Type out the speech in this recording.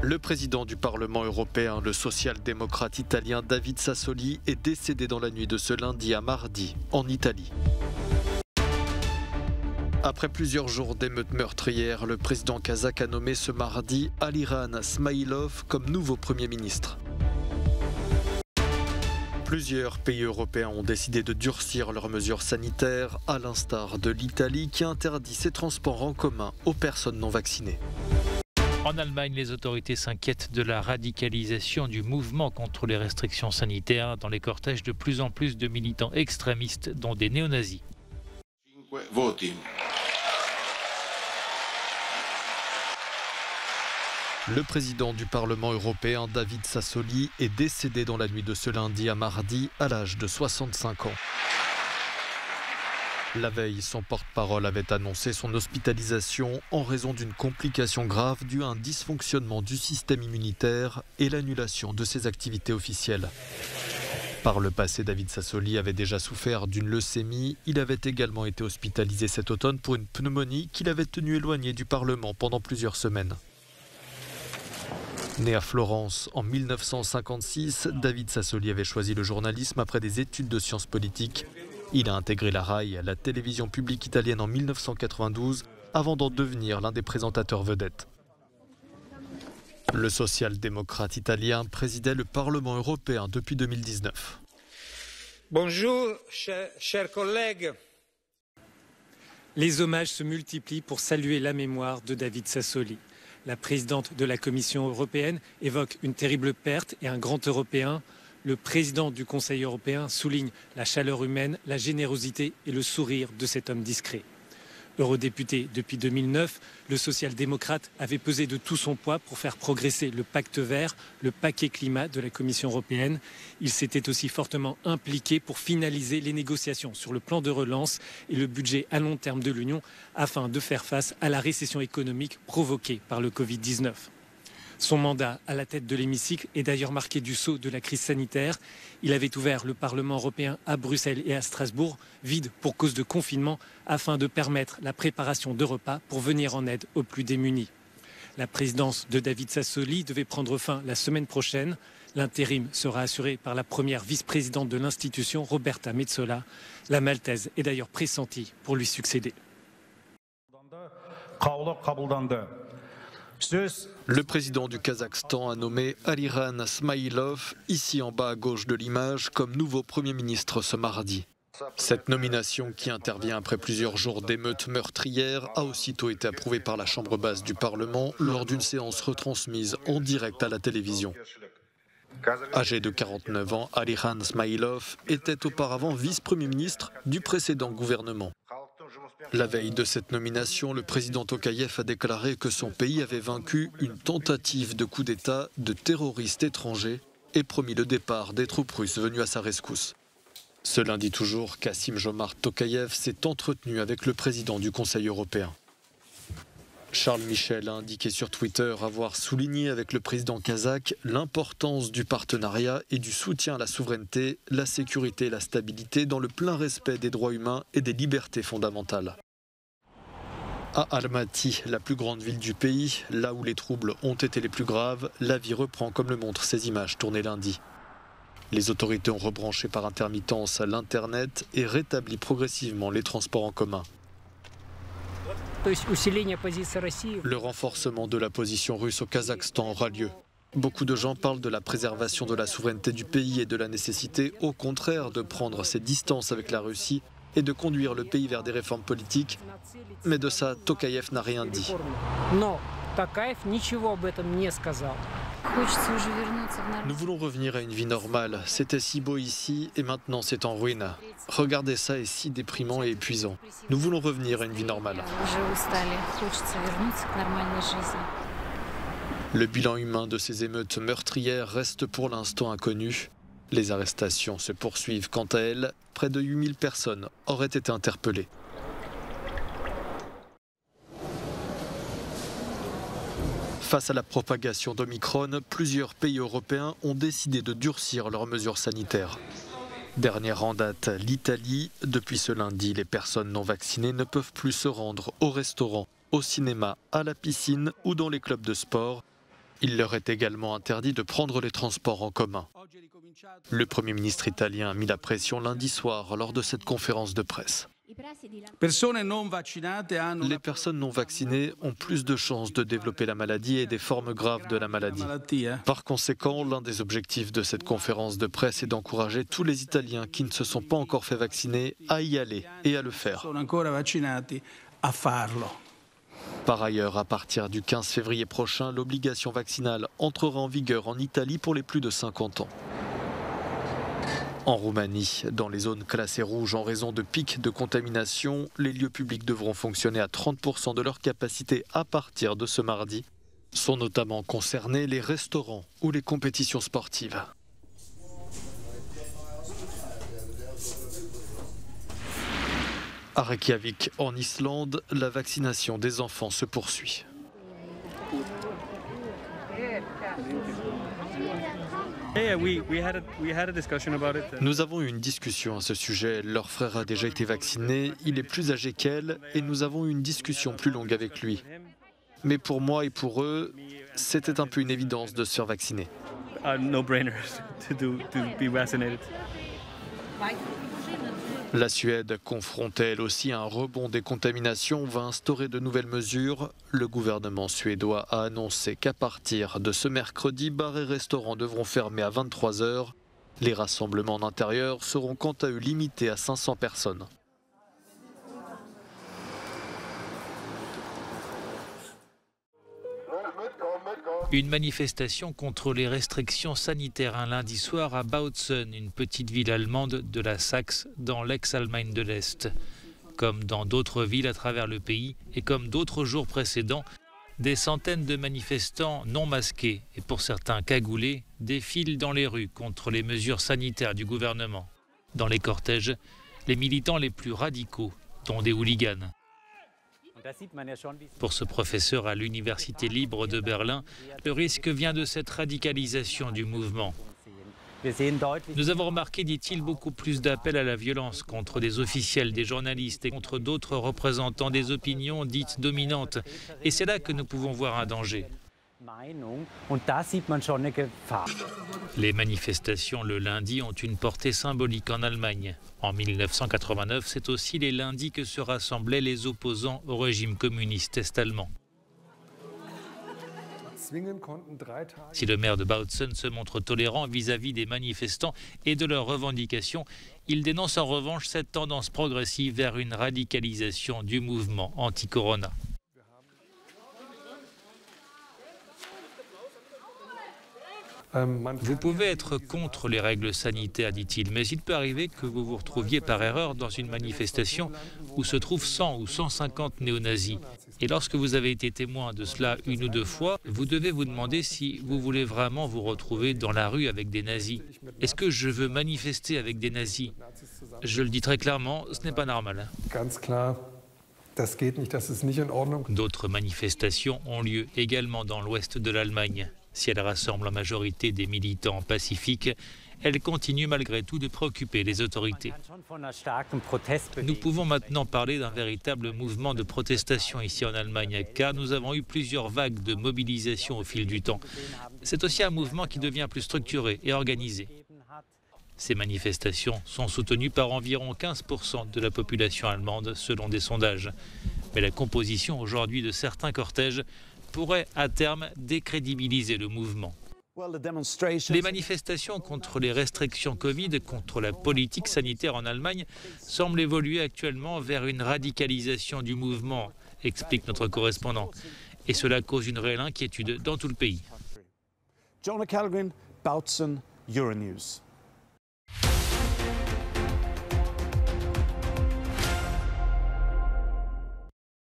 Le président du Parlement européen, le social-démocrate italien David Sassoli, est décédé dans la nuit de ce lundi à mardi, en Italie. Après plusieurs jours d'émeutes meurtrières, le président kazakh a nommé ce mardi Aliran Smailov comme nouveau Premier ministre. Plusieurs pays européens ont décidé de durcir leurs mesures sanitaires, à l'instar de l'Italie qui interdit ses transports en commun aux personnes non vaccinées. En Allemagne, les autorités s'inquiètent de la radicalisation du mouvement contre les restrictions sanitaires dans les cortèges de plus en plus de militants extrémistes, dont des néo-nazis. Le président du Parlement européen, David Sassoli, est décédé dans la nuit de ce lundi à mardi à l'âge de 65 ans. La veille, son porte-parole avait annoncé son hospitalisation en raison d'une complication grave due à un dysfonctionnement du système immunitaire et l'annulation de ses activités officielles. Par le passé, David Sassoli avait déjà souffert d'une leucémie. Il avait également été hospitalisé cet automne pour une pneumonie qui l'avait tenu éloigné du Parlement pendant plusieurs semaines. Né à Florence en 1956, David Sassoli avait choisi le journalisme après des études de sciences politiques. Il a intégré la RAI, la télévision publique italienne, en 1992, avant d'en devenir l'un des présentateurs vedettes. Le social-démocrate italien présidait le Parlement européen depuis 2019. Bonjour, chers collègues. Les hommages se multiplient pour saluer la mémoire de David Sassoli. La présidente de la Commission européenne évoque une terrible perte et un grand Européen. Le président du Conseil européen souligne la chaleur humaine, la générosité et le sourire de cet homme discret. Eurodéputé depuis 2009, le social-démocrate avait pesé de tout son poids pour faire progresser le pacte vert, le paquet climat de la Commission européenne. Il s'était aussi fortement impliqué pour finaliser les négociations sur le plan de relance et le budget à long terme de l'Union afin de faire face à la récession économique provoquée par le Covid-19. Son mandat à la tête de l'hémicycle est d'ailleurs marqué du sceau de la crise sanitaire. Il avait ouvert le Parlement européen à Bruxelles et à Strasbourg, vide pour cause de confinement, afin de permettre la préparation de repas pour venir en aide aux plus démunis. La présidence de David Sassoli devait prendre fin la semaine prochaine. L'intérim sera assuré par la première vice-présidente de l'institution, Roberta Metsola. La Maltaise est d'ailleurs pressentie pour lui succéder. Le président du Kazakhstan a nommé Aliran Smailov, ici en bas à gauche de l'image, comme nouveau Premier ministre ce mardi. Cette nomination, qui intervient après plusieurs jours d'émeutes meurtrières, a aussitôt été approuvée par la Chambre basse du Parlement lors d'une séance retransmise en direct à la télévision. Âgé de 49 ans, Aliran Smailov était auparavant vice-premier ministre du précédent gouvernement. La veille de cette nomination, le président Tokayev a déclaré que son pays avait vaincu une tentative de coup d'État de terroristes étrangers et promis le départ des troupes russes venues à sa rescousse. Ce lundi toujours, Kassym-Jomart Tokayev s'est entretenu avec le président du Conseil européen. Charles Michel a indiqué sur Twitter avoir souligné avec le président kazakh l'importance du partenariat et du soutien à la souveraineté, la sécurité et la stabilité dans le plein respect des droits humains et des libertés fondamentales. À Almaty, la plus grande ville du pays, là où les troubles ont été les plus graves, la vie reprend comme le montrent ces images tournées lundi. Les autorités ont rebranché par intermittence à l'Internet et rétabli progressivement les transports en commun. Le renforcement de la position russe au Kazakhstan aura lieu. Beaucoup de gens parlent de la préservation de la souveraineté du pays et de la nécessité, au contraire, de prendre ses distances avec la Russie et de conduire le pays vers des réformes politiques. Mais de ça, Tokayev n'a rien dit. Nous voulons revenir à une vie normale. C'était si beau ici et maintenant c'est en ruine. Regardez, ça est si déprimant et épuisant. Nous voulons revenir à une vie normale. Le bilan humain de ces émeutes meurtrières reste pour l'instant inconnu. Les arrestations se poursuivent quant à elles. Près de 8000 personnes auraient été interpellées. Face à la propagation d'Omicron, plusieurs pays européens ont décidé de durcir leurs mesures sanitaires. Dernière en date, l'Italie. Depuis ce lundi, les personnes non vaccinées ne peuvent plus se rendre au restaurant, au cinéma, à la piscine ou dans les clubs de sport. Il leur est également interdit de prendre les transports en commun. Le Premier ministre italien a mis la pression lundi soir lors de cette conférence de presse. Les personnes non vaccinées ont plus de chances de développer la maladie et des formes graves de la maladie. Par conséquent, l'un des objectifs de cette conférence de presse est d'encourager tous les Italiens qui ne se sont pas encore fait vacciner à y aller et à le faire. Par ailleurs, à partir du 15 février prochain, l'obligation vaccinale entrera en vigueur en Italie pour les plus de 50 ans. En Roumanie, dans les zones classées rouges en raison de pics de contamination, les lieux publics devront fonctionner à 30% de leur capacité à partir de ce mardi. Sont notamment concernés les restaurants ou les compétitions sportives. À Reykjavik, en Islande, la vaccination des enfants se poursuit. Nous avons eu une discussion à ce sujet. Leur frère a déjà été vacciné, il est plus âgé qu'elle et nous avons eu une discussion plus longue avec lui. Mais pour moi et pour eux, c'était un peu une évidence de se faire vacciner. La Suède, confrontée elle aussi à un rebond des contaminations, va instaurer de nouvelles mesures. Le gouvernement suédois a annoncé qu'à partir de ce mercredi, bars et restaurants devront fermer à 23 h. Les rassemblements en intérieur seront quant à eux limités à 500 personnes. Une manifestation contre les restrictions sanitaires un lundi soir à Bautzen, une petite ville allemande de la Saxe dans l'ex-Allemagne de l'Est. Comme dans d'autres villes à travers le pays et comme d'autres jours précédents, des centaines de manifestants non masqués et pour certains cagoulés défilent dans les rues contre les mesures sanitaires du gouvernement. Dans les cortèges, les militants les plus radicaux, dont des hooligans. Pour ce professeur à l'Université libre de Berlin, le risque vient de cette radicalisation du mouvement. Nous avons remarqué, dit-il, beaucoup plus d'appels à la violence contre des officiels, des journalistes et contre d'autres représentants des opinions dites dominantes. Et c'est là que nous pouvons voir un danger. Les manifestations le lundi ont une portée symbolique en Allemagne. En 1989, c'est aussi les lundis que se rassemblaient les opposants au régime communiste est-allemand. Si le maire de Bautzen se montre tolérant vis-à-vis des manifestants et de leurs revendications, il dénonce en revanche cette tendance progressive vers une radicalisation du mouvement anti-corona. Vous pouvez être contre les règles sanitaires, dit-il, mais il peut arriver que vous vous retrouviez par erreur dans une manifestation où se trouvent 100 ou 150 néo-nazis. Et lorsque vous avez été témoin de cela une ou deux fois, vous devez vous demander si vous voulez vraiment vous retrouver dans la rue avec des nazis. Est-ce que je veux manifester avec des nazis? Je le dis très clairement, ce n'est pas normal. D'autres manifestations ont lieu également dans l'ouest de l'Allemagne. Si elle rassemble en majorité des militants pacifiques, elle continue malgré tout de préoccuper les autorités. Nous pouvons maintenant parler d'un véritable mouvement de protestation ici en Allemagne, car nous avons eu plusieurs vagues de mobilisation au fil du temps. C'est aussi un mouvement qui devient plus structuré et organisé. Ces manifestations sont soutenues par environ 15% de la population allemande, selon des sondages. Mais la composition aujourd'hui de certains cortèges pourrait à terme décrédibiliser le mouvement. Les manifestations contre les restrictions Covid, contre la politique sanitaire en Allemagne, semblent évoluer actuellement vers une radicalisation du mouvement, explique notre correspondant. Et cela cause une réelle inquiétude dans tout le pays. Jonah Kellgren, Bautzen, Euronews.